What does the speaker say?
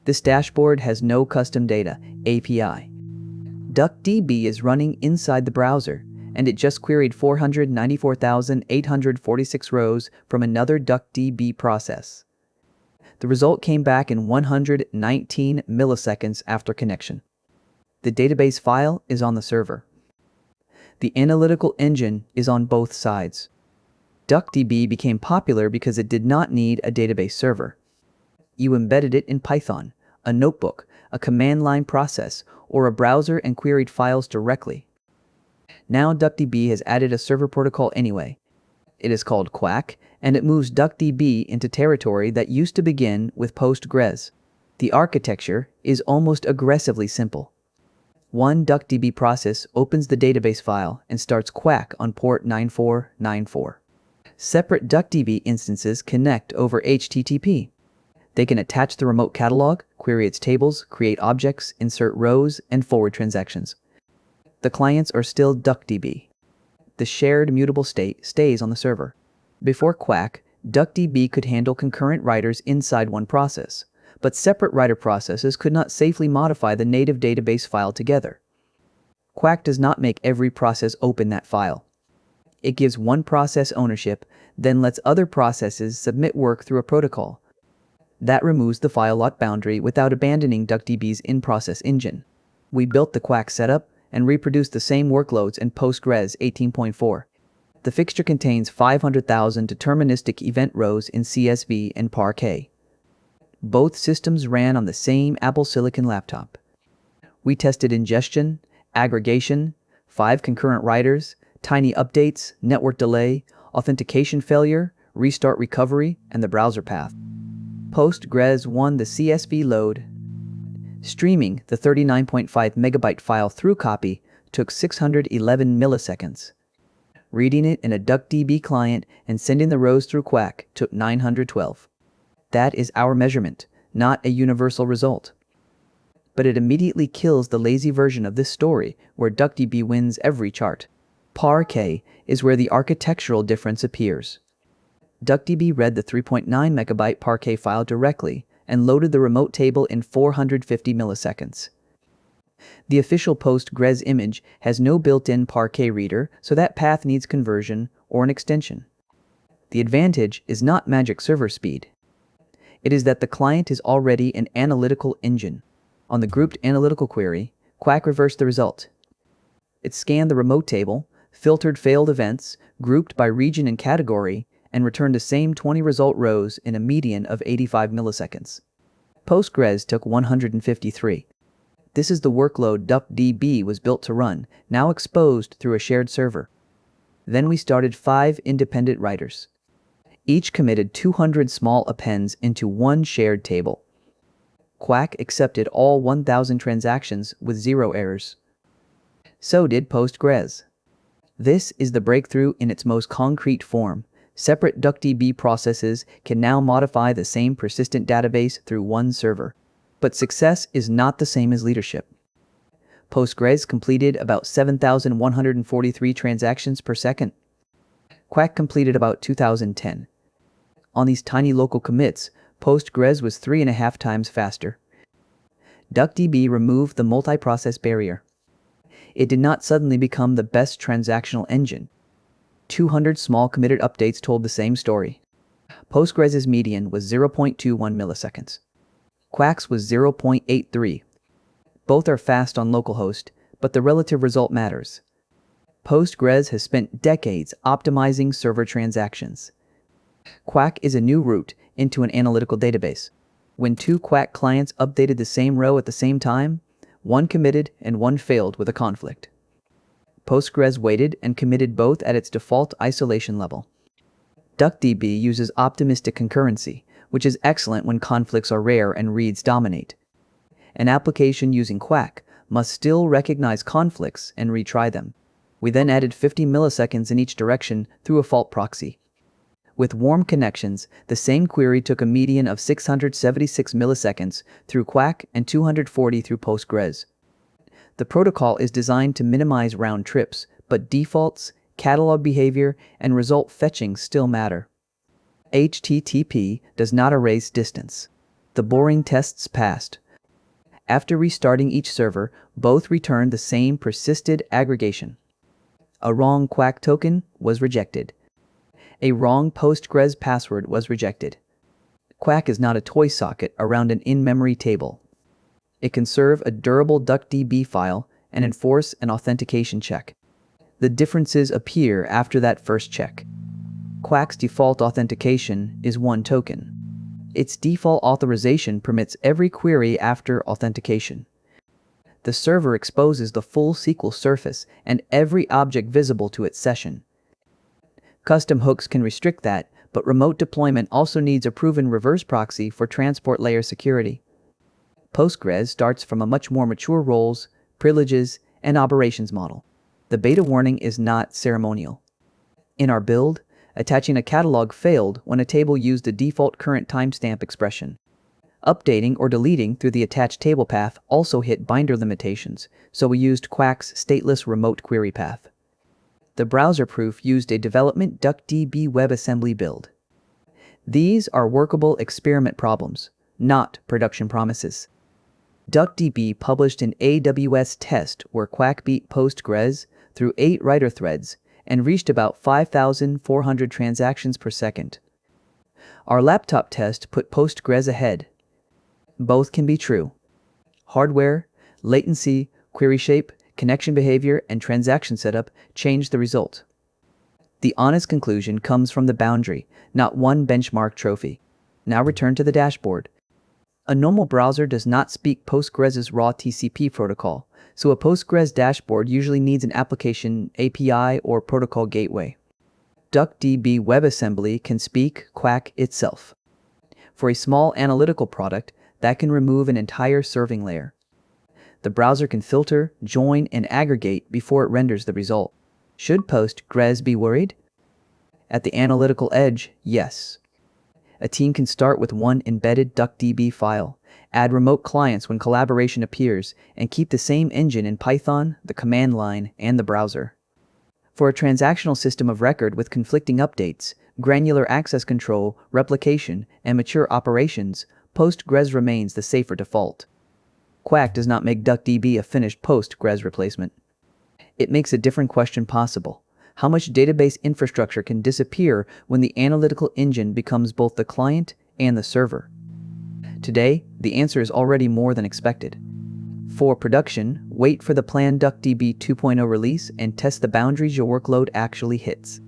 This dashboard has no custom data API. DuckDB is running inside the browser, and it just queried 494,846 rows from another DuckDB process. The result came back in 119 milliseconds after connection. The database file is on the server. The analytical engine is on both sides. DuckDB became popular because it did not need a database server. You embedded it in Python, a notebook, a command line process, or a browser and queried files directly. Now DuckDB has added a server protocol anyway. It is called Quack, and it moves DuckDB into territory that used to begin with Postgres. The architecture is almost aggressively simple. One DuckDB process opens the database file and starts Quack on port 9494. Separate DuckDB instances connect over HTTP. They can attach the remote catalog, query its tables, create objects, insert rows, and forward transactions. The clients are still DuckDB. The shared mutable state stays on the server. Before Quack, DuckDB could handle concurrent writers inside one process, but separate writer processes could not safely modify the native database file together. Quack does not make every process open that file. It gives one process ownership, then lets other processes submit work through a protocol. That removes the file lock boundary without abandoning DuckDB's in-process engine. We built the Quack setup and reproduced the same workloads in Postgres 18.4. The fixture contains 500,000 deterministic event rows in CSV and Parquet. Both systems ran on the same Apple Silicon laptop. We tested ingestion, aggregation, 5 concurrent writers, tiny updates, network delay, authentication failure, restart recovery, and the browser path. Postgres won the CSV load. Streaming the 39.5 megabyte file through copy took 611 milliseconds. Reading it in a DuckDB client and sending the rows through Quack took 912. That is our measurement, not a universal result. But it immediately kills the lazy version of this story where DuckDB wins every chart. Parquet is where the architectural difference appears. DuckDB read the 3.9 megabyte Parquet file directly and loaded the remote table in 450 milliseconds. The official Postgres image has no built-in Parquet reader, so that path needs conversion or an extension. The advantage is not magic server speed. It is that the client is already an analytical engine. On the grouped analytical query, Quack reversed the result. It scanned the remote table, filtered failed events, grouped by region and category, and returned the same 20 result rows in a median of 85 milliseconds. Postgres took 153. This is the workload DuckDB was built to run, now exposed through a shared server. Then we started 5 independent writers. Each committed 200 small appends into one shared table. Quack accepted all 1,000 transactions with 0 errors. So did Postgres. This is the breakthrough in its most concrete form. Separate DuckDB processes can now modify the same persistent database through one server. But success is not the same as leadership. Postgres completed about 7,143 transactions per second. Quack completed about 2,010. On these tiny local commits, Postgres was 3.5 times faster. DuckDB removed the multi-process barrier. It did not suddenly become the best transactional engine. 200 small committed updates told the same story. Postgres' median was 0.21 milliseconds. Quack's was 0.83. Both are fast on localhost, but the relative result matters. Postgres has spent decades optimizing server transactions. Quack is a new route into an analytical database. When 2 Quack clients updated the same row at the same time, one committed and one failed with a conflict. Postgres waited and committed both at its default isolation level. DuckDB uses optimistic concurrency, which is excellent when conflicts are rare and reads dominate. An application using Quack must still recognize conflicts and retry them. We then added 50 milliseconds in each direction through a fault proxy. With warm connections, the same query took a median of 676 milliseconds through Quack and 240 through Postgres. The protocol is designed to minimize round trips, but defaults, catalog behavior, and result fetching still matter. HTTP does not erase distance. The boring tests passed. After restarting each server, both returned the same persisted aggregation. A wrong Quack token was rejected. A wrong Postgres password was rejected. Quack is not a toy socket around an in-memory table. It can serve a durable DuckDB file and enforce an authentication check. The differences appear after that first check. Quack's default authentication is one token. Its default authorization permits every query after authentication. The server exposes the full SQL surface and every object visible to its session. Custom hooks can restrict that, but remote deployment also needs a proven reverse proxy for transport layer security. Postgres starts from a much more mature roles, privileges, and operations model. The beta warning is not ceremonial. In our build, attaching a catalog failed when a table used the default current timestamp expression. Updating or deleting through the attached table path also hit binder limitations, so we used Quack's stateless remote query path. The browser proof used a development DuckDB WebAssembly build. These are workable experiment problems, not production promises. DuckDB published an AWS test where Quack beat Postgres through 8 writer threads and reached about 5,400 transactions per second. Our laptop test put Postgres ahead. Both can be true. Hardware, latency, query shape, connection behavior, and transaction setup change the result. The honest conclusion comes from the boundary, not one benchmark trophy. Now return to the dashboard. A normal browser does not speak Postgres' raw TCP protocol, so a Postgres dashboard usually needs an application API or protocol gateway. DuckDB WebAssembly can speak Quack itself. For a small analytical product, that can remove an entire serving layer. The browser can filter, join, and aggregate before it renders the result. Should Postgres be worried? At the analytical edge, yes. A team can start with one embedded DuckDB file, add remote clients when collaboration appears, and keep the same engine in Python, the command line, and the browser. For a transactional system of record with conflicting updates, granular access control, replication, and mature operations, Postgres remains the safer default. Quack does not make DuckDB a finished Postgres replacement. It makes a different question possible. How much database infrastructure can disappear when the analytical engine becomes both the client and the server? Today, the answer is already more than expected. For production, wait for the planned DuckDB 2.0 release and test the boundaries your workload actually hits.